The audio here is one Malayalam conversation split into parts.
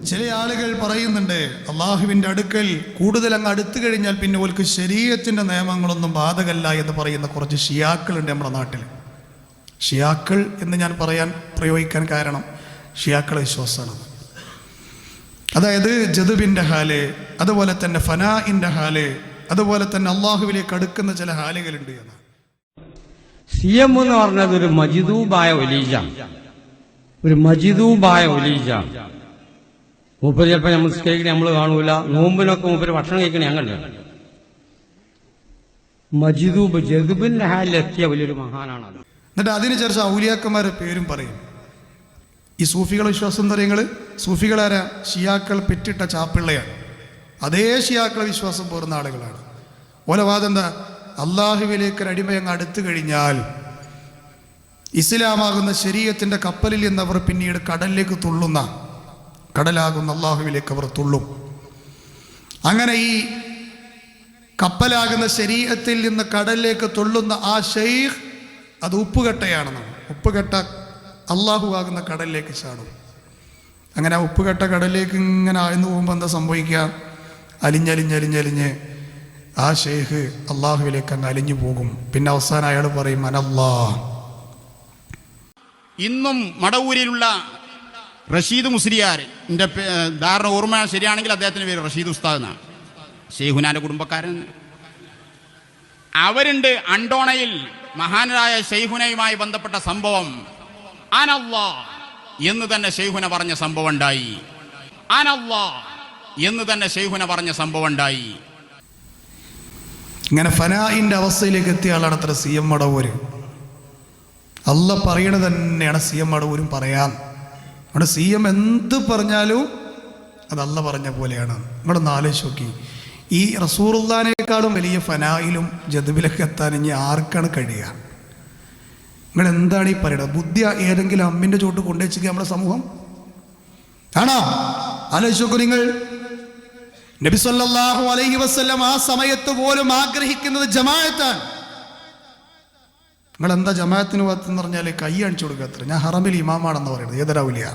ചില ആളുകൾ പറയുന്നുണ്ട് അള്ളാഹുവിൻ്റെ അടുക്കൽ കൂടുതൽ അങ്ങ് അടുത്തു കഴിഞ്ഞാൽ പിന്നെ ഓർക്ക് ശരീഅത്തിൻ്റെ നിയമങ്ങളൊന്നും ബാധകല്ല എന്ന് പറയുന്ന കുറച്ച് ഷിയാക്കളുണ്ട് നമ്മുടെ നാട്ടിൽ. ഷിയാക്കൾ എന്ന് ഞാൻ പ്രയോഗിക്കാൻ കാരണം ഷിയാക്കളെ വിശ്വാസമാണ്. അതായത് ജദബിൻ്റെ ഹാല്, അതുപോലെ തന്നെ ഫനാഇൻ്റെ ഹാല്, അതുപോലെ തന്നെ അള്ളാഹുവിലേക്ക് അടുക്കുന്ന ചില ഹാലുകളുണ്ട് എന്ന്. സിയം എന്ന് പറഞ്ഞത് ഒരു മജിദൂബായ ഒലീജ. മൂപ്പര് ചിലപ്പോൾ നമ്മൾ കേൾക്കണേ നമ്മൾ കാണൂല. നോമ്പിനൊക്കെ മൂപ്പര് ഭക്ഷണം കഴിക്കണേ അങ്ങനെ മജിദൂബ് ജദുബിന്റെ ഹാലിലെത്തിയ വലിയൊരു മഹാനാണ്. എന്നിട്ട് അതിന് ചെറിയ ഔലിയാക്കന്മാരെ പേരും പറയും. ഈ സൂഫികളെ വിശ്വാസം എന്താ പറയുക? സൂഫികളാരാ? ഷിയാക്കൾ പെറ്റിട്ട ചാപ്പിള്ളയാണ്. അതേ ഷിയാക്കളെ വിശ്വാസം പോരുന്ന ആളുകളാണ്. ഓലവാദം എന്താ? അള്ളാഹുവിലേക്ക് അടിമയങ്ങ് അടുത്തു കഴിഞ്ഞാൽ ഇസ്ലാമാകുന്ന ശരീഅത്തിന്റെ കപ്പലിൽ നിന്ന് അവർ പിന്നീട് കടലിലേക്ക് തുള്ളുന്ന, കടലാകുന്ന അള്ളാഹുവിലേക്ക് അവർ തുള്ളും. അങ്ങനെ ഈ കപ്പലാകുന്ന ശരീഅത്തിൽ നിന്ന് കടലിലേക്ക് തുള്ളുന്ന ആ ഷെയ്ഖ് അത് ഉപ്പുകെട്ടയാണെന്നാണ്. ഉപ്പുകെട്ട അള്ളാഹു ആകുന്ന കടലിലേക്ക് ചാടും. അങ്ങനെ ആ ഉപ്പുകെട്ട കടലിലേക്ക് ഇങ്ങനെ ആഴ്ന്നു പോകുമ്പോൾ എന്താ സംഭവിക്കുക? അലിഞ്ഞലിഞ്ഞലിഞ്ഞലിഞ്ഞ് ആ ഷെയ്ഖ് അള്ളാഹുവിലേക്ക് അങ്ങ് അലിഞ്ഞു പോകും. പിന്നെ അവസാനം അയാൾ പറയും അനല്ലാ. ഇന്നും മടവൂരിലുള്ള റഷീദ് മുസ്ലിയാർ, എൻ്റെ ധാരണ ഓർമ്മ ശരിയാണെങ്കിൽ അദ്ദേഹത്തിൻ്റെ പേര് റഷീദ് ഉസ്താദ് എന്നാണ്, ഷെയ്ഖുനാൻ്റെ കുടുംബക്കാരൻ. അവരുണ്ട് അണ്ടോണയിൽ മഹാനായ ഷെയ്ഖുനയുമായി ബന്ധപ്പെട്ട സംഭവം. അനല്ലാ എന്ന് തന്നെ ഷെയ്ഖുന പറഞ്ഞ സംഭവം ഉണ്ടായി. അനല്ലാ എന്ന് തന്നെ ഷെയ്ഖുന പറഞ്ഞ സംഭവം ഉണ്ടായി. ഇങ്ങനെ ഫനാഇൻ്റെ അവസ്ഥയിലേക്ക് എത്തിയ ആളാണ് അത്ര സി എം മടവൂര്. അല്ല പറയണത് തന്നെയാണ് സി എം മടവൂരും പറയാം. അവിടെ സി എം എന്ത് പറഞ്ഞാലും അത് അല്ല പറഞ്ഞ പോലെയാണ്. നിങ്ങളൊന്ന് ആലോചിച്ച് നോക്കി, ഈ റസൂലുള്ളാഹിനേക്കാളും വലിയ ഫനായിലും ജദബിലൊക്കെ എത്താൻ ഇനി ആർക്കാണ് കഴിയുക? നിങ്ങൾ എന്താണ് ഈ പറയുന്നത്? ബുദ്ധി ഏതെങ്കിലും അമ്മിൻ്റെ ചോട്ട് കൊണ്ടുവച്ചിരിക്കുക നമ്മുടെ സമൂഹം ആണോ? ആലോചിച്ച് നോക്കൂ നിങ്ങൾ. നബി സല്ലല്ലാഹു അലൈഹി വസല്ലം ആ സമയത്ത് പോലും ആഗ്രഹിക്കുന്നത് ജമാഅത്താണ്. നിങ്ങൾ എന്താ ജമാഅത്തിന് പോകത്തെന്ന് പറഞ്ഞാൽ കൈ അണിച്ചു കൊടുക്കാത്ര. ഞാൻ ഹറമിൽ ഇമാമാണെന്ന് പറയുന്നത്. ഏതൊരാവില്ല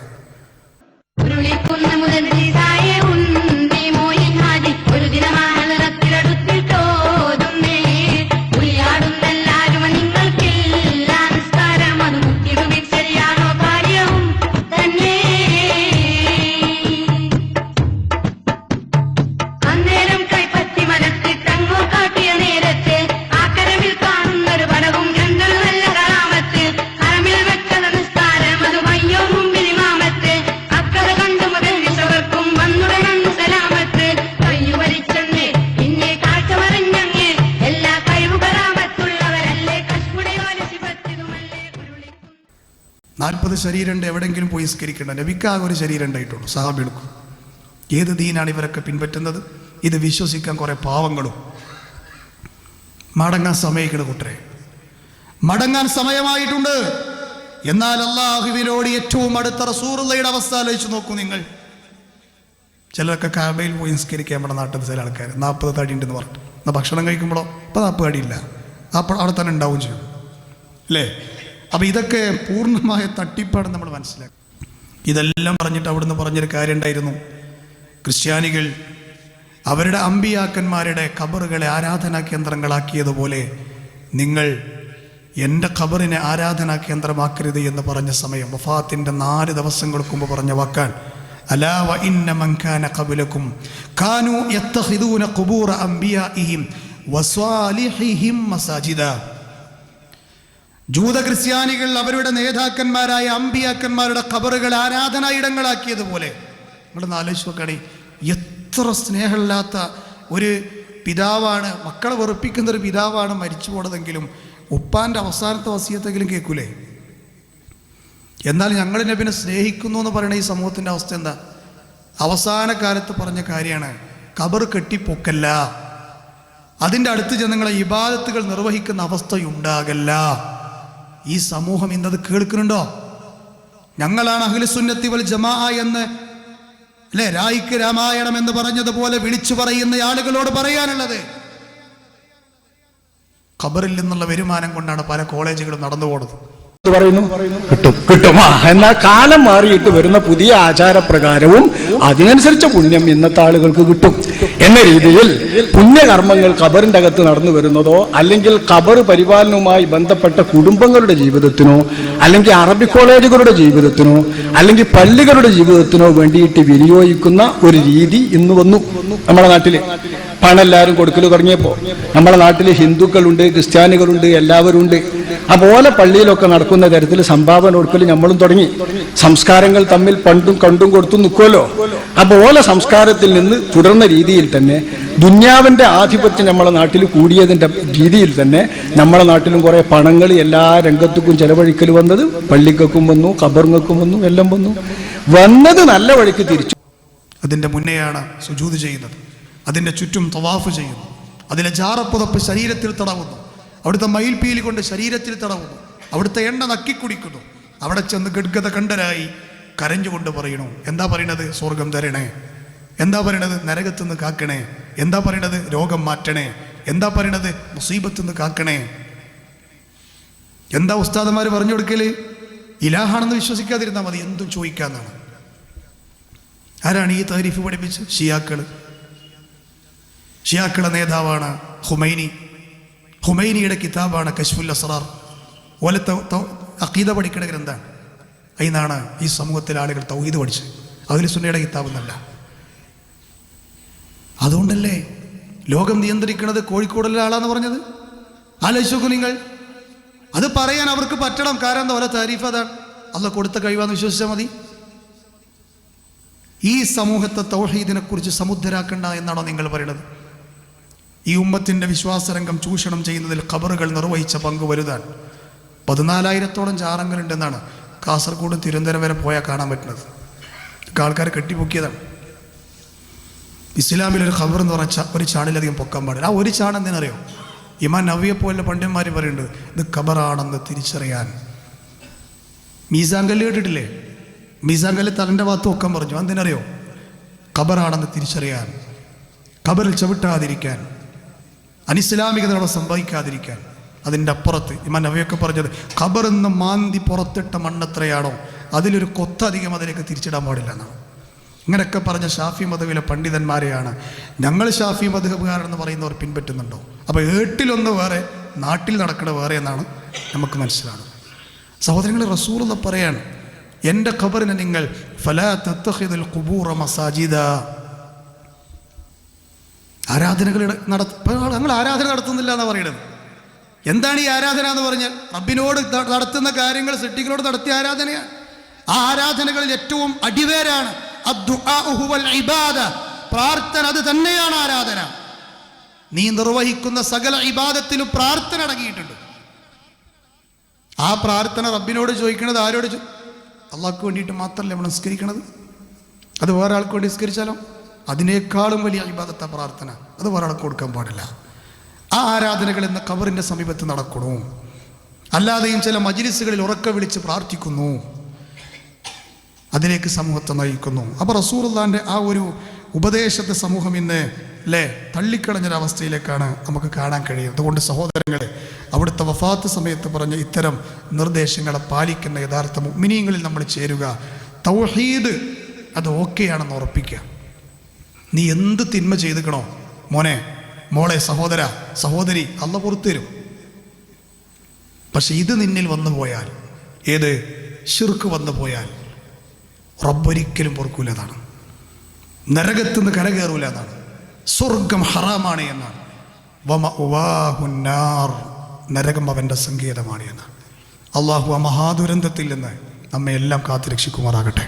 ശരീരമുണ്ട്, എവിടെയെങ്കിലും പോയി സ്കരിക്കേണ്ട. നബിക്കാകെ ഒരു ശരീരം ഉണ്ടായിട്ടുള്ളൂ, സഹാബി എടുക്കും. ഏത് ദീനാണ് ഇവരൊക്കെ പിൻപറ്റുന്നത്? ഇത് വിശ്വസിക്കാൻ കുറെ പാവങ്ങളും. മടങ്ങാൻ സമയിക്കണ കൂട്ടരെ, മടങ്ങാൻ സമയമായിട്ടുണ്ട്. എന്നാൽ അല്ലാഹുവിനോട് ഏറ്റവും അടുത്ത റസൂലുള്ളാഹിയുടെ അവസ്ഥ ആലോചിച്ച് നോക്കൂ നിങ്ങൾ. ചിലരൊക്കെ കഅബയിൽ പോയി സ്കരിക്കാൻ നമ്മുടെ നാട്ടിൽ ചില ആൾക്കാർ 40 തടി ഉണ്ടെന്ന് പറഞ്ഞിട്ട്, എന്നാൽ ഭക്ഷണം കഴിക്കുമ്പോഴോ ഇപ്പം 40 തടിയില്ല, അപ്പോൾ അവിടെ തന്നെ ഉണ്ടാവും ചെയ്യും അല്ലേ? അപ്പം ഇതൊക്കെ പൂർണ്ണമായ തട്ടിപ്പാണെന്ന് നമ്മൾ മനസ്സിലാക്കും. ഇതെല്ലാം പറഞ്ഞിട്ട് അവിടുന്ന് പറഞ്ഞൊരു കാര്യം ഉണ്ടായിരുന്നു. ക്രിസ്ത്യാനികൾ അവരുടെ അമ്പിയാക്കന്മാരുടെ ഖബറുകളെ ആരാധനാ കേന്ദ്രങ്ങളാക്കിയതുപോലെ നിങ്ങൾ എൻ്റെ ഖബറിനെ ആരാധനാ കേന്ദ്രമാക്കരുത് എന്ന് പറഞ്ഞ സമയം വഫാത്തിൻ്റെ 4 ദിവസങ്ങൾക്ക് മുമ്പ് പറഞ്ഞ വാക്കാൻ അലാ വ ഇന്ന മൻ കാന ഖബലകും കാനൂ യത്തഖിദൂന ഖുബൂറ അംബിയാഇഹിം വസ്വാലിഹിഹിം മസാജിദ. ജൂത ക്രിസ്ത്യാനികൾ അവരുടെ നേതാക്കന്മാരായ അമ്പിയാക്കന്മാരുടെ ഖബറുകൾ ആരാധനാ ഇടങ്ങളാക്കിയതുപോലെ. നിങ്ങളൊന്ന് ആലോചിച്ച് നോക്കണേ, എത്ര സ്നേഹമില്ലാത്ത ഒരു പിതാവാണ്, മക്കളെ വെറുപ്പിക്കുന്ന ഒരു പിതാവാണ് മരിച്ചു പോണതെങ്കിലും ഉപ്പാൻ്റെ അവസാനത്തെ വസിയത്തെങ്കിലും കേൾക്കൂലേ? എന്നാൽ ഞങ്ങൾ നബിനെ സ്നേഹിക്കുന്നു എന്ന് പറയുന്ന ഈ സമൂഹത്തിൻ്റെ അവസ്ഥ എന്താ? അവസാന കാലത്ത് പറഞ്ഞ കാര്യമാണ്, ഖബർ കെട്ടിപ്പൊക്കല്ല, അതിൻ്റെ അടുത്ത് ജനങ്ങളെ ഇബാദത്തുകൾ നിർവഹിക്കുന്ന അവസ്ഥയുണ്ടാകല്ല. ഈ സമൂഹം ഇന്നത് കേൾക്കുന്നുണ്ടോ? ഞങ്ങളാണ് അഹ്ലുസുന്നത്തി വൽ ജമാഅ എന്ന് അല്ലെ രായിക്ക് രാമായണം എന്ന് പറഞ്ഞതുപോലെ വിളിച്ചു പറയുന്ന ആളുകളോട് പറയാനുള്ളത്, ഖബറിൽ നിന്നുള്ള വരുമാനം കൊണ്ടാണ് പല കോളേജുകളും നടന്നു പോകുന്നത്. പറയുന്നു കിട്ടും. എന്നാൽ കാലം മാറിയിട്ട് വരുന്ന പുതിയ ആചാരപ്രകാരവും അതിനനുസരിച്ച പുണ്യം ഇന്നത്തെ ആളുകൾക്ക് കിട്ടും എന്ന രീതിയിൽ പുണ്യകർമ്മങ്ങൾ ഖബറിന്റെ അകത്ത് നടന്നു വരുന്നതോ അല്ലെങ്കിൽ ഖബർ പരിപാലനവുമായി ബന്ധപ്പെട്ട കുടുംബങ്ങളുടെ ജീവിതത്തിനോ അല്ലെങ്കിൽ അറബി കോളേജുകളുടെ ജീവിതത്തിനോ അല്ലെങ്കിൽ പള്ളികളുടെ ജീവിതത്തിനോ വേണ്ടിയിട്ട് വിനിയോഗിക്കുന്ന ഒരു രീതി ഇന്ന് വന്നു നമ്മുടെ നാട്ടില്. പണം എല്ലാവരും കൊടുക്കൽ തുടങ്ങിയപ്പോൾ നമ്മുടെ നാട്ടിൽ ഹിന്ദുക്കളുണ്ട്, ക്രിസ്ത്യാനികളുണ്ട്, എല്ലാവരും ഉണ്ട്. അതുപോലെ പള്ളിയിലൊക്കെ നടക്കുന്ന തരത്തിൽ സംഭാവന കൊടുക്കൽ നമ്മളും തുടങ്ങി. സംസ്കാരങ്ങൾ തമ്മിൽ പണ്ടും കണ്ടും കൊടുത്തും നിൽക്കുമല്ലോ. അതുപോലെ സംസ്കാരത്തിൽ നിന്ന് തുടർന്ന രീതിയിൽ തന്നെ ദുന്യാവിന്റെ ആധിപത്യം നമ്മളെ നാട്ടിൽ കൂടിയതിന്റെ രീതിയിൽ തന്നെ നമ്മളെ നാട്ടിലും കുറെ പണങ്ങൾ എല്ലാ രംഗത്തുക്കും ചെലവഴിക്കൽ വന്നത് പള്ളിക്കും വന്നു, ഖബറിങ്ങൾക്കും വന്നു, എല്ലാം വന്നത് നല്ല വഴിക്ക് തിരിച്ചു. അതിന്റെ മുന്നെയാണ് സുജൂദ് ചെയ്യുന്നത്, അതിൻ്റെ ചുറ്റും തവാഫ് ചെയ്യുന്നു, അതിലെ ജാറപ്പുതപ്പ് ശരീരത്തിൽ തടവുന്നു, അവിടുത്തെ മയിൽപീലി കൊണ്ട് ശരീരത്തിൽ തടവുന്നു, അവിടുത്തെ എണ്ണ നക്കിക്കുടിക്കുന്നു. അവിടെ ചെന്ന് ഗഡ്ഗത കണ്ഠരായി കരഞ്ഞുകൊണ്ട് പറയണു. എന്താ പറയണത്? സ്വർഗം തരണേ. എന്താ പറയണത്? നരകത്തുനിന്ന് കാക്കണേ. എന്താ പറയണത്? രോഗം മാറ്റണേ. എന്താ പറയണത്? മുസീബത്തുനിന്ന് കാക്കണേ. എന്താ ഉസ്താദന്മാർ പറഞ്ഞു കൊടുക്കല്? ഇലാഹാണെന്ന് വിശ്വസിക്കാതിരുന്നാൽ മതി, എന്തും ചോദിക്കാന്നാണ്. ആരാണ് ഈ താരീഫ് പഠിപ്പിച്ച്? ഷിയാക്കളുടെ നേതാവാണ് ഹുമൈനി. ഹുമൈനിയുടെ കിതാബാണ് കശ്ഫുൽ അസ്റാർ. ഓലത്തെ അഖീദ പഠിക്കുന്ന ഗ്രന്ഥമാണ്. അതിനാണ് ഈ സമൂഹത്തിലെ ആളുകൾ തൗഹീദ് പഠിച്ചത്. അഹ്ലു സുന്നയുടെ കിതാബെന്നല്ല. അതുകൊണ്ടല്ലേ ലോകം നിയന്ത്രിക്കുന്നത് കോഴിക്കോടുള്ള ആളാന്ന് പറഞ്ഞത്. ആലോചിച്ചു നിങ്ങൾ. അത് പറയാൻ അവർക്ക് പറ്റണം. കാരണം എന്താ? ഓല താരീഫ് അതാണ്. അള്ളാഹ് കൊടുത്ത കഴിവാന്ന് വിശ്വസിച്ചാൽ മതി. ഈ സമൂഹത്തെ തൗഹീദിനെ കുറിച്ച് സമുദ്ധരാക്കണ്ട എന്നാണോ നിങ്ങൾ പറയുന്നത്? ഈ ഉമ്മത്തിൻ്റെ വിശ്വാസരംഗം ചൂഷണം ചെയ്യുന്നതിൽ ഖബറുകൾ നിർവഹിച്ച പങ്ക് വലുതാണ്. 14,000-ഓളം ജാറങ്ങളുണ്ടെന്നാണ് കാസർഗോഡ് തിരുവനന്തപുരം വരെ പോയാൽ കാണാൻ പറ്റുന്നത്. ആൾക്കാർ കെട്ടിപ്പൊക്കിയതാണ്. ഇസ്ലാമിലൊരു ഖബർ എന്ന് പറഞ്ഞാൽ ഒരു ചാണിലധികം പൊക്കാൻ പാടില്ല. ആ ഒരു ചാൺ എന്തിനറിയോ? ഇമാം നവവിയെ പോലെ പണ്ഡിതന്മാർ പറയുന്നുണ്ട്, ഇത് ഖബറാണെന്ന് തിരിച്ചറിയാൻ. മീസാൻ കല്ല് കേട്ടിട്ടില്ലേ? മീസാൻ കല്ല് തലൻ്റെ ഭാഗത്ത് പൊക്കാൻ പറഞ്ഞു. എന്തിനറിയോ? ഖബറാണെന്ന് തിരിച്ചറിയാൻ, ഖബറിൽ ചവിട്ടാതിരിക്കാൻ, അനിസ്ലാമികതയോടെ സംഭവിക്കാതിരിക്കാൻ. അതിൻ്റെ അപ്പുറത്ത് ഇമാം നവവിയൊക്കെ പറഞ്ഞത് ഖബറിൽ നിന്ന് മാന്തി പുറത്തിട്ട മണ്ണെത്രയാണോ അതിലൊരു കൊത്തധികം അതിലേക്ക് തിരിച്ചിടാൻ പാടില്ല എന്നാണ്. ഇങ്ങനെയൊക്കെ പറഞ്ഞ ഷാഫി മദ്ഹബിലെ പണ്ഡിതന്മാരെയാണ് ഞങ്ങൾ ഷാഫി മദ്ഹബുകാരെന്ന് പറയുന്നവർ പിൻപറ്റുന്നുണ്ടോ? അപ്പോൾ ഏട്ടിലൊന്ന് വേറെ, നാട്ടിൽ നടക്കണ വേറെ എന്നാണ് നമുക്ക് മനസ്സിലാകുന്നത്. സഹോദരങ്ങൾ, റസൂലുള്ള പറയാണ്, എൻ്റെ ഖബറിനെ നിങ്ങൾ ഫലാ തത്തഖിദുൽ ഖുബൂറ മസാജിദ, ആരാധനകൾ ഞങ്ങൾ ആരാധന നടത്തുന്നില്ല എന്നാണ് പറയുന്നത്. എന്താണ് ഈ ആരാധന എന്ന് പറഞ്ഞാൽ? റബ്ബിനോട് നടത്തുന്ന കാര്യങ്ങൾ സൃഷ്ടികളോട് നടത്തിയ ആരാധനയാണ്. ആ ആരാധനകളിൽ ഏറ്റവും അടിവേരാണ് പ്രാർത്ഥന. അത് തന്നെയാണ് ആരാധന. നീ നിർവഹിക്കുന്ന സകല ഇബാദത്തിലും പ്രാർത്ഥന അടങ്ങിയിട്ടുണ്ട്. ആ പ്രാർത്ഥന റബ്ബിനോട് ചോദിക്കുന്നത് ആരോട്? അള്ളാഹ്ക്ക് വേണ്ടിയിട്ട് മാത്രമല്ല നമ്മൾ നിസ്കരിക്കണത്. അത് വേറെ ആൾക്ക് വേണ്ടി നിസ്കരിച്ചാലോ? അതിനേക്കാളും വലിയ ഇബാദത്ത പ്രാർത്ഥന. അത് വേറെ ആൾക്ക് കൊടുക്കാൻ പാടില്ല. ആ ആരാധനകൾ എന്ന ഖബറിൻ്റെ സമീപത്ത് നടക്കണു. അല്ലാതെയും ചില മജ്ലിസുകളിൽ ഉറക്ക വിളിച്ച് പ്രാർത്ഥിക്കുന്നു, അതിലേക്ക് സമൂഹത്തെ നയിക്കുന്നു. അപ്പോൾ റസൂലുള്ളാഹിൻ്റെ ആ ഒരു ഉപദേശത്തെ സമൂഹം ഇന്ന് തള്ളിക്കളഞ്ഞൊരവസ്ഥയിലേക്കാണ് നമുക്ക് കാണാൻ കഴിയുന്നത്. അതുകൊണ്ട് സഹോദരങ്ങളെ, അവിടുത്തെ വഫാത്ത് സമയത്ത് പറഞ്ഞ ഇത്തരം നിർദ്ദേശങ്ങളെ പാലിക്കുന്ന യഥാർത്ഥ മുഅ്മിനീങ്ങളിൽ നമ്മൾ ചേരുക. തൗഹീദ് അത് ഓക്കെയാണെന്ന് ഉറപ്പിക്കുക. നീ എന്ത് തിന്മ ചെയ്തിക്കണോ മോനെ, മോളെ, സഹോദര, സഹോദരി, അള്ളാഹ് പുറത്തു തരും. പക്ഷെ ഇത് നിന്നിൽ വന്നു പോയാൽ, ഏത് ശിർക്ക് വന്നു പോയാൽ റബ്ബൊരിക്കലും പൊറുക്കൂലതാണ്. നരകത്തുനിന്ന് കരകയറൂല എന്നാണ്. സ്വർഗം ഹറാമാണ് എന്നാണ്. നരകം അവൻ്റെ സങ്കേതമാണ് എന്നാണ്. അള്ളാഹു ആ മഹാദുരന്തത്തിൽ നിന്ന് നമ്മെ എല്ലാം കാത്തുരക്ഷിക്കുമാറാകട്ടെ.